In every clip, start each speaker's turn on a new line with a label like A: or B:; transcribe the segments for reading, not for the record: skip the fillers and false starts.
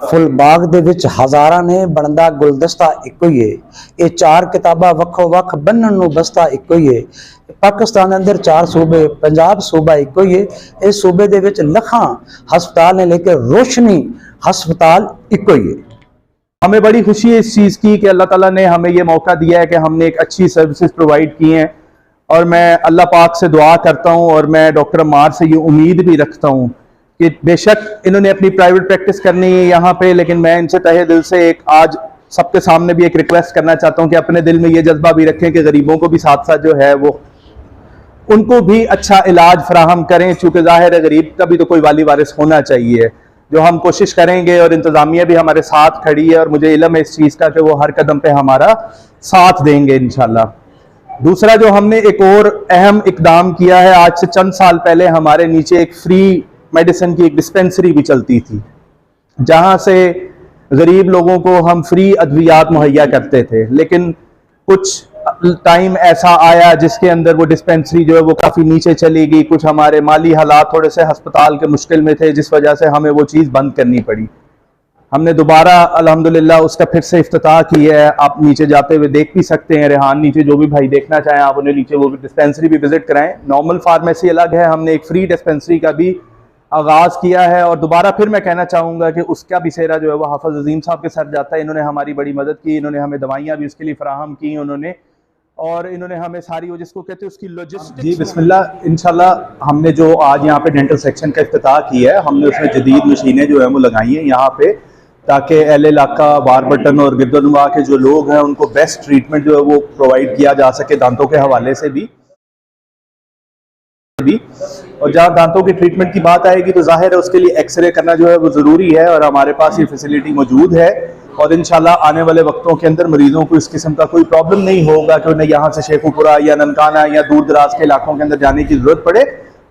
A: Full बाग दे विच हज़ारां ने बनदा गुलदस्ता इक्को ही है। ये चार किताबां वक्खो वक्ख बन्नण नूं बस्ता इक्को ही है। पाकिस्तान दे अंदर चार सूबे, पंजाब सूबा इक्को ही है। इस सूबे दे विच लखां हस्पताल ने, लेकिन रोशनी हस्पताल इक्को ही है।
B: हमें बड़ी खुशी है इस चीज़ की कि अल्लाह ताला ने हमें ये मौका दिया है कि हमने एक अच्छी सर्विसेज प्रोवाइड की हैं। और मैं अल्लाह पाक से दुआ करता हूँ और मैं डॉक्टर अम्मार से ये उम्मीद भी रखता हूँ कि बेशक इन्होंने अपनी प्राइवेट प्रैक्टिस करनी है यहाँ पे, लेकिन मैं इनसे तहे दिल से एक आज सबके सामने भी एक रिक्वेस्ट करना चाहता हूँ कि अपने दिल में ये जज्बा भी रखें कि गरीबों को भी साथ साथ जो है वो उनको भी अच्छा इलाज फराहम करें, चूँकि ज़ाहिर है गरीब का भी तो कोई वाली वारिस होना चाहिए। जो हम कोशिश करेंगे और इंतज़ामिया भी हमारे साथ खड़ी है और मुझे इल्म है इस चीज़ का कि वो हर कदम पे हमारा साथ देंगे इंशाल्लाह। दूसरा जो हमने एक और अहम इकदाम किया है, आज से चंद साल पहले हमारे नीचे एक फ्री मेडिसिन की एक डिस्पेंसरी भी चलती थी, जहाँ से गरीब लोगों को हम फ्री अद्वियात मुहैया करते थे। लेकिन कुछ टाइम ऐसा आया जिसके अंदर वो डिस्पेंसरी जो है वो काफ़ी नीचे चली गई। कुछ हमारे माली हालात थोड़े से हस्पताल के मुश्किल में थे, जिस वजह से हमें वो चीज़ बंद करनी पड़ी। हमने दोबारा अल्हम्दुलिल्लाह उसका फिर से इफ्तिताह किया है। आप नीचे जाते हुए देख भी सकते हैं, रेहान नीचे जो भी भाई देखना चाहें आप उन्हें नीचे वो डिस्पेंसरी भी विजिट कराएं। नॉर्मल फार्मेसी अलग है, हमने एक फ्री डिस्पेंसरी का भी आगाज़ किया है। और दोबारा फिर मैं कहना चाहूँगा कि उसका भी सेहरा जो है वो हाफ़िज़ अज़ीम साहब के सर जाता है। इन्होंने हमारी बड़ी मदद की, इन्होंने हमें दवाइयाँ भी उसके लिए फराहम की उन्होंने, और इन्होंने हमें सारी वो जिसको कहते हैं उसकी लॉजिस्टिक्स। जी बिस्मिल्लाह, इंशाल्लाह हमने जो आज यहाँ पे डेंटल सेक्शन का इफ्तिताह किया है, हमने उसमें जदीद मशीनें जो है वो लगाई हैं यहाँ पे, ताकि अहले इलाका वारबटन और गिरदनुमा के जो लोग हैं उनको बेस्ट ट्रीटमेंट जो है वो प्रोवाइड किया जा सके दांतों के हवाले से भी। और जहाँ दांतों की ट्रीटमेंट की बात आएगी तो जाहिर है उसके लिए एक्सरे करना जो है वो ज़रूरी है, और हमारे पास ये फैसिलिटी मौजूद है। और इंशाल्लाह आने वाले वक्तों के अंदर मरीजों को इस किस्म का कोई प्रॉब्लम नहीं होगा कि उन्हें यहाँ से शेखुपुरा या ननकाना या दूर दराज के इलाकों के अंदर जाने की ज़रूरत पड़े।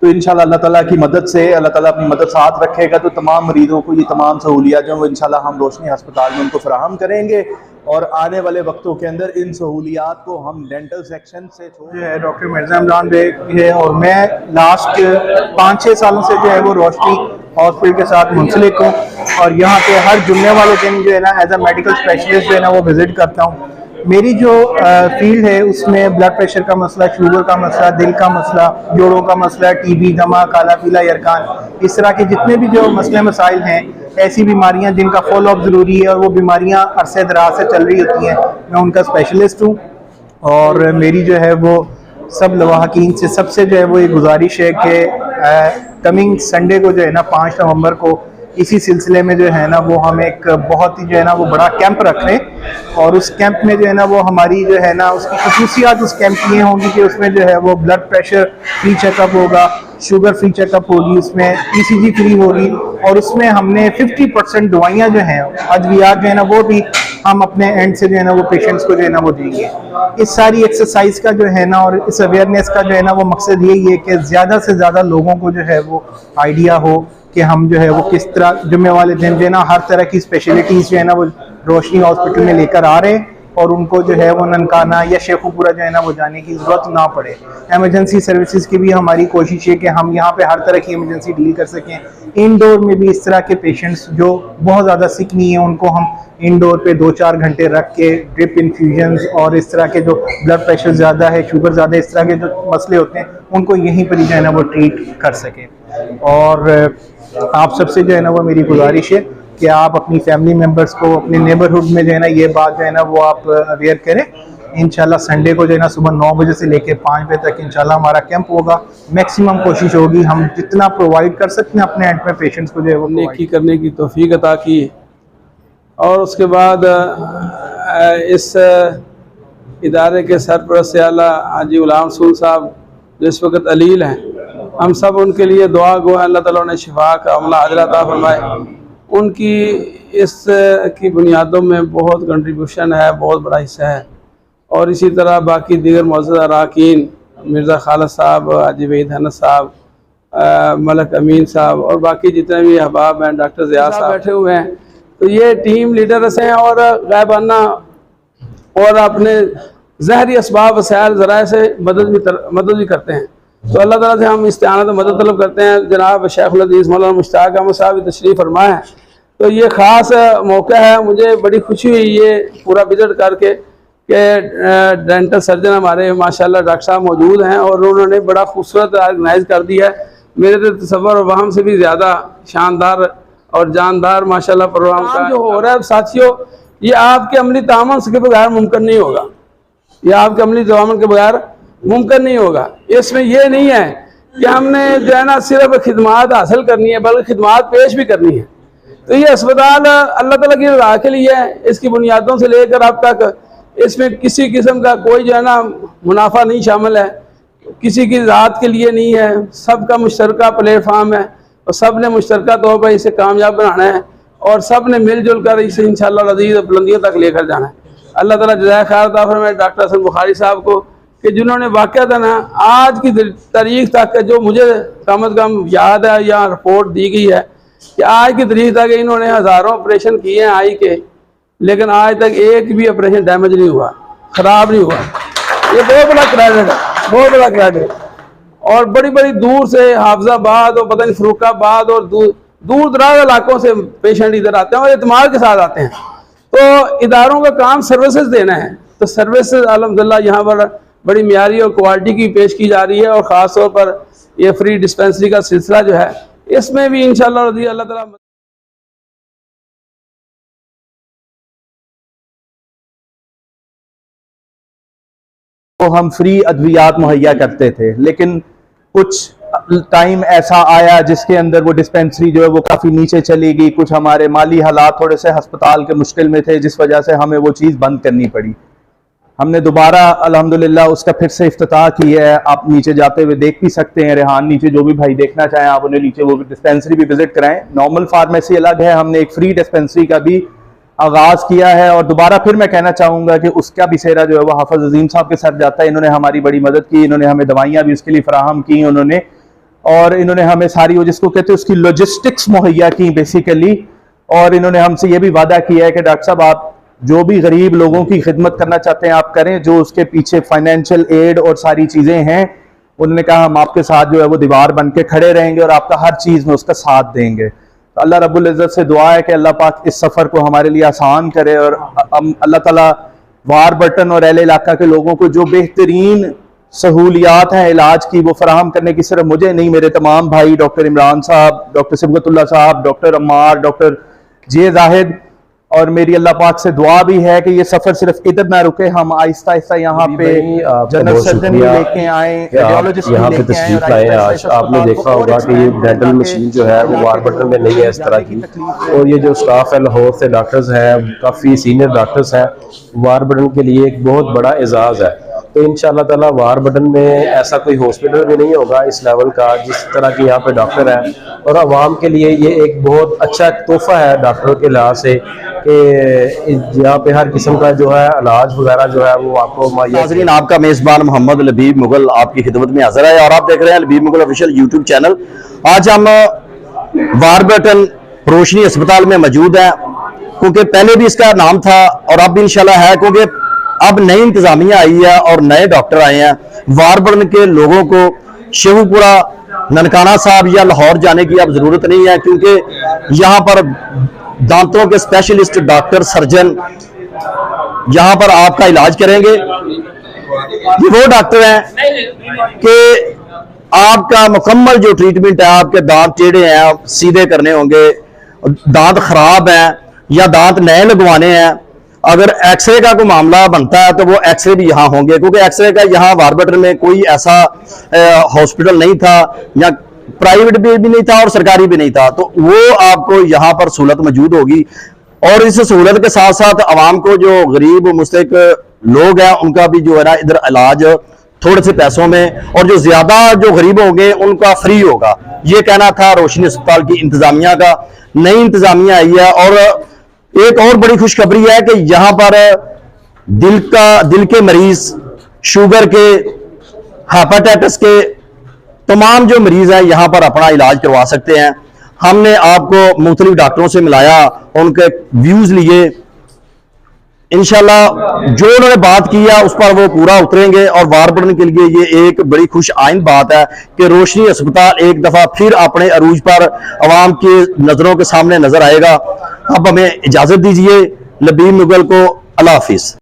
B: तो इंशाल्लाह अल्लाह ताला की मदद से, अल्लाह ताला अपनी मदद साथ रखेगा तो तमाम मरीजों को ये तमाम सहूलियात जो इंशाल्लाह हम रोशनी अस्पताल में उनको फराहम करेंगे। और आने वाले वक्तों के अंदर इन सहूलियात को हम डेंटल सेक्शन से जो है डॉक्टर मिर्ज़ा इमरान बेग है, और मैं लास्ट 5-6 सालों से जो है वो रोशनी हॉस्पिटल के साथ मुंसलिक हूँ। और यहाँ पे हर जुम्मे वाले दिन जो है ना एज अ मेडिकल स्पेशलिस्ट जो है ना वो विज़िट करता हूँ। मेरी जो फील्ड है उसमें ब्लड प्रेशर का मसला, शुगर का मसला, दिल का मसला, जोड़ों का मसला, टीबी, दमा, काला पीला यरकान, इस तरह के जितने भी जो मसले मसाइल हैं, ऐसी बीमारियां जिनका फॉलोअप ज़रूरी है और वो बीमारियां अरसे दराज से चल रही होती हैं, मैं उनका स्पेशलिस्ट हूँ। और मेरी जो है वो सब लवाहकीन से सबसे जो है वो ये गुजारिश है कि कमिंग संडे को जो है ना 5 नवंबर को इसी सिलसिले में जो है ना वो हम एक बहुत ही जो है ना वो बड़ा कैंप रख रहे हैं। और उस कैंप में जो है ना वो हमारी जो है ना उसकी खसूसियात उस कैंप की ये होंगी कि उसमें जो है वो ब्लड प्रेशर फ्री चेकअप होगा, शुगर फ्री चेकअप होगी, उसमें ECG फ्री होगी, और उसमें हमने 50% दवाइयाँ जो हैं अद्वियात जो है ना वो भी हम अपने एंड से जो है ना वो पेशेंट्स को जो है ना वो देंगे। इस सारी एक्सरसाइज का जो है ना और इस अवेयरनेस का जो है ना वो मकसद यही है कि ज़्यादा से ज़्यादा लोगों को जो है वो आइडिया हो कि हम जो है वो किस तरह जुम्मे वाले दिन जो है ना हर तरह की स्पेशलिटीज़ जो है ना वो रोशनी हॉस्पिटल में लेकर आ रहे हैं, और उनको जो है वो ननकाना या शेखुपुरा जो है ना वो जाने की ज़रूरत ना पड़े। एमरजेंसी सर्विसेज की भी हमारी कोशिश है कि हम यहाँ पे हर तरह की इमरजेंसी डील कर सकें। इंडोर में भी इस तरह के पेशेंट्स जो बहुत ज़्यादा सिक नहीं है उनको हम इंडोर पे 2-4 घंटे रख के ड्रिप इन्फ्यूजन्स और इस तरह के जो ब्लड प्रेशर ज़्यादा है, शुगर ज़्यादा, इस तरह के जो मसले होते हैं उनको यहीं पर ही जो है ना वो ट्रीट कर सकें। और आप सबसे जो है ना वो मेरी गुजारिश है कि आप अपनी फैमिली मेम्बर्स को अपने नेबरहुड में जो है ना ये बात जो है ना वो आप अवेयर करें। इंशाल्लाह संडे को जो है ना सुबह 9 बजे से लेकर 5 बजे तक इंशाल्लाह हमारा कैंप होगा। मैक्सिमम कोशिश होगी हम जितना प्रोवाइड कर सकते हैं अपने एंड में पेशेंट्स को जो है वो
C: नेकी करने की तौफीक अता की। और उसके बाद इस इदारे के सरपरस्त आला हाजी गुलाम रसूल साहब जो इस वक्त अलील हैं, हम सब उनके लिए दुआ गो हैं, अल्लाह ताला उन्हें शिफा का अमला अजर अता फरमाए। उनकी इस की बुनियादों में बहुत कंट्रीब्यूशन है, बहुत बड़ा हिस्सा है। और इसी तरह बाकी दीगर मौजूद अरकान मिर्ज़ा खालिद साहब, हाजी वहीद हनस साहब, मलक अमीन साहब और बाकी जितने भी अहबाब हैं, डॉक्टर ज़िया साहब बैठे हुए हैं, तो ये टीम लीडर्स हैं और गायबाना और अपने ज़हरी असबाब वसाइल ज़राए से मदद भी करते हैं। तो अल्लाह ताला से हम इस्तिआनत मदद तलब करते हैं। जनाब शेखुल हदीस मौलाना मुश्ताक अहमद साहब तशरीफ़ फरमा है, तो ये ख़ास मौका है, मुझे बड़ी खुशी हुई ये पूरा विजिट करके कि डेंटल सर्जन हमारे माशाल्लाह डॉक्टर साहब मौजूद हैं और उन्होंने बड़ा खूबसूरत ऑर्गेनाइज कर दिया है। मेरे तो तसव्वुर और वहम से भी ज़्यादा शानदार और जानदार माशाल्लाह प्रोग्राम का जो हो रहा है साथियों, ये आपके अमली तामन के बगैर मुमकिन नहीं होगा। ये आपके अमली तामन के बगैर मुमकिन नहीं होगा। इसमें यह नहीं है कि हमने जो है ना सिर्फ खिदमात हासिल करनी है, बल्कि खिदमात पेश भी करनी है। तो ये अस्पताल अल्लाह ताला की रज़ा के लिए है। इसकी बुनियादों से लेकर अब तक इसमें किसी किस्म का कोई जो है ना मुनाफा नहीं शामिल है, किसी की ज़ात के लिए नहीं है, सबका मुश्तरका प्लेटफार्म है और सब ने मुश्तरका तौर पर इसे कामयाब बनाना है और सब ने मिलजुल कर इसे इंशाअल्लाह लज़ीज़ बुलंदियों तक लेकर जाना है। अल्लाह ताला जज़ाए खैर अता फरमाए डॉक्टर हसन बुखारी साहब को कि जिन्होंने वाक़अतन आज की तारीख तक जो मुझे कम अज़ कम याद है या रिपोर्ट दी गई है कि आज की तारीख तक इन्होंने हज़ारों ऑपरेशन किए हैं आई के, लेकिन आज तक एक भी ऑपरेशन डैमेज नहीं हुआ, ख़राब नहीं हुआ। ये बहुत बड़ा क्रेडिट है, बहुत बड़ा क्रेडिट। और बड़ी बड़ी दूर से हाफिजाबाद और पता नहीं फरुखाबाद और दूर दराज इलाकों से पेशेंट इधर आते हैं और एतमाद के साथ आते हैं। तो इदारों का काम सर्विसेज देना है, तो सर्विसेज अल्हम्दुलिल्लाह यहाँ पर बड़ी मियारी और क्वालिटी की पेश की जा रही है। और ख़ास तौर पर ये फ्री डिस्पेंसरी का सिलसिला जो है, इसमें भी इंशाअल्लाह अल्लाह ताला
B: तो हम फ्री अद्वियात मुहैया करते थे, लेकिन कुछ टाइम ऐसा आया जिसके अंदर वो डिस्पेंसरी जो है वो काफ़ी नीचे चली गई। कुछ हमारे माली हालात थोड़े से हस्पताल के मुश्किल में थे, जिस वजह से हमें वो चीज़ बंद करनी पड़ी। हमने दोबारा अल्हम्दुलिल्लाह उसका फिर से इफ्तिताह किया है। आप नीचे जाते हुए देख भी सकते हैं, रेहान नीचे जो भी भाई देखना चाहें आप उन्हें नीचे वो डिस्पेंसरी भी विजिट कराएं। नॉर्मल फार्मेसी अलग है, हमने एक फ्री डिस्पेंसरी का भी आगाज़ किया है। और दोबारा फिर मैं कहना चाहूँगा कि उसका भी सेहरा जो है वो हाफिज़ अजीम साहब के सर जाता है। इन्होंने हमारी बड़ी मदद की, इन्होंने हमें दवाइयाँ भी उसके लिए फराहम की उन्होंने, और इन्होंने हमें सारी वो जिसको कहते हैं उसकी लॉजिस्टिक्स मुहैया की बेसिकली। और इन्होंने हमसे ये भी वादा किया है कि डॉक्टर साहब आप जो भी गरीब लोगों की खिदमत करना चाहते हैं आप करें, जो उसके पीछे फाइनेंशियल एड और सारी चीज़ें हैं, उन्होंने कहा हम आपके साथ जो है वो दीवार बन के खड़े रहेंगे और आपका हर चीज़ में उसका साथ देंगे। तो अल्लाह रब्बुल इज़्ज़त से दुआ है कि अल्लाह पाक इस सफ़र को हमारे लिए आसान करे और अल्लाह ताला वारबर्टन और एल इलाका के लोगों को जो बेहतरीन सहूलियात हैं इलाज की वो फराहम करने की, सिर्फ मुझे नहीं मेरे तमाम भाई डॉक्टर इमरान साहब, डॉक्टर सिबगतुल्लाह साहब, डॉक्टर अम्मार, डॉक्टर जे जाहिद, और मेरी अल्लाह पाक से दुआ भी है कि ये सफर सिर्फ इधर ना रुके, हम आहिस्ता आहिस्ता यहाँ पे जनरल सर्जन भी लेके आए, रेडियोलॉजिस्ट
D: यहाँ पे तशरीफ लाए। आज आपने देखा होगा कि ये डेंटल मशीन जो है वो वारबर्टन में नहीं है इस तरह की, और ये जो स्टाफ है लाहौर से डॉक्टर्स हैं, काफ़ी सीनियर डॉक्टर्स हैं, वारबर्टन के लिए एक बहुत बड़ा एजाज़ है। तो इंशाअल्लाह ताला वारबर्टन में ऐसा कोई हॉस्पिटल भी नहीं होगा इस लेवल का जिस तरह के यहाँ पे डॉक्टर हैं, और आवाम के लिए ये एक बहुत अच्छा तोहफा है डॉक्टरों के लिहाज से कि यहाँ पे हर किस्म का जो है इलाज वगैरह जो है वो आपको
E: नाज़रीन, आपका मेज़बान मोहम्मद लबीब मुगल आपकी खिदमत में हाजिर है और आप देख रहे हैं Labib Mughal official YouTube channel. आज हम वारबर्टन रोशनी अस्पताल में मौजूद हैं, क्योंकि पहले भी इसका नाम था और अब भी इंशाल्लाह है, क्योंकि अब नई इंतजामिया आई है और नए डॉक्टर आए हैं। वारबर्टन के लोगों को शेखुपुरा, ननकाना साहब या लाहौर जाने की अब जरूरत नहीं है, क्योंकि यहाँ पर दांतों के स्पेशलिस्ट डॉक्टर सर्जन यहाँ पर आपका इलाज करेंगे। ये वो डॉक्टर हैं कि आपका मुकम्मल जो ट्रीटमेंट है, आपके दांत टेढ़े हैं आप सीधे करने होंगे, दांत खराब हैं या दांत नए लगवाने हैं, अगर एक्सरे का कोई मामला बनता है तो वो एक्सरे भी यहाँ होंगे, क्योंकि एक्सरे का यहाँ वारबर्टन में कोई ऐसा हॉस्पिटल नहीं था, या प्राइवेट भी नहीं था और सरकारी भी नहीं था, तो वो आपको यहाँ पर सहूलत मौजूद होगी। और इस सहूलत के साथ साथ आवाम को जो गरीब मुस्तहिक लोग हैं उनका भी जो है ना इधर इलाज थोड़े से पैसों में, और जो ज्यादा जो गरीब होंगे उनका फ्री होगा। ये कहना था रोशनी अस्पताल की इंतजामिया का। नई इंतजामिया आई है और एक और बड़ी खुशखबरी है कि यहाँ पर दिल के मरीज, शुगर के, हेपेटाइटिस के तमाम जो मरीज हैं यहाँ पर अपना इलाज करवा सकते हैं। हमने आपको मुख्तलिफ डॉक्टरों से मिलाया, उनके व्यूज लिए, इंशाल्लाह जो उन्होंने बात की है उस पर वो पूरा उतरेंगे। और वारबर्टन के लिए ये एक बड़ी खुश आइंद बात है कि रोशनी अस्पताल एक दफा फिर अपने अरूज पर आवाम की नजरों के सामने नजर आएगा। अब हमें इजाजत दीजिए। लबीब मुगल को अल्लाह हाफिज।